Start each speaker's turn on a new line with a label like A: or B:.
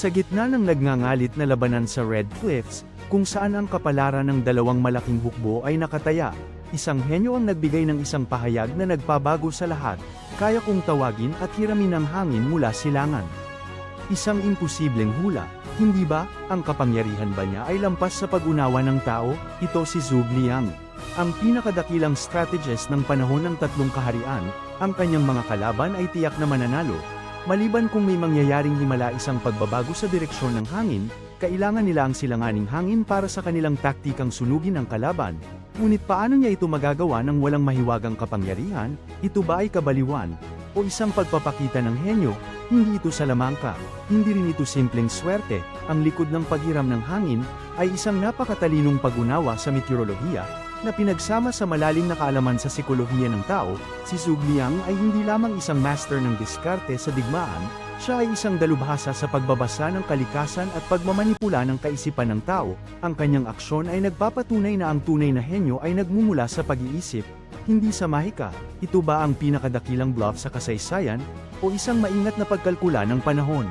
A: Sa gitna ng nagngangalit na labanan sa Red Cliffs, kung saan ang kapalaran ng dalawang malaking hukbo ay nakataya, isang henyo ang nagbigay ng isang pahayag na nagpabago sa lahat, kaya kong tawagin at hiramin ang hangin mula silangan. Isang imposibleng hula, hindi ba? Ang kapangyarihan ba niya ay lampas sa pag-unawa ng tao? Ito si Zhuge Liang, ang pinakadakilang strategist ng panahon ng tatlong kaharian. Ang kanyang mga kalaban ay tiyak na mananalo. Maliban kung may mangyayaring himala isang pagbabago sa direksyon ng hangin, kailangan nila ang silanganing hangin para sa kanilang taktikang sunugin ang kalaban. Ngunit paano niya ito magagawa ng walang mahiwagang kapangyarihan? Ito ba ay kabaliwan? O isang pagpapakita ng henyo? Hindi ito salamangka. Hindi rin ito simpleng swerte. Ang likod ng paghiram ng hangin ay isang napakatalinong pag-unawa sa meteorolohiya, na pinagsama sa malalim na kaalaman sa psikolohiya ng tao. Si Zhuge Liang ay hindi lamang isang master ng diskarte sa digmaan, siya ay isang dalubhasa sa pagbabasa ng kalikasan at pagmamanipula ng kaisipan ng tao. Ang kanyang aksyon ay nagpapatunay na ang tunay na henyo ay nagmumula sa pag-iisip, hindi sa mahika. Ito ba ang pinakadakilang bluff sa kasaysayan, o isang maingat na pagkalkula ng panahon?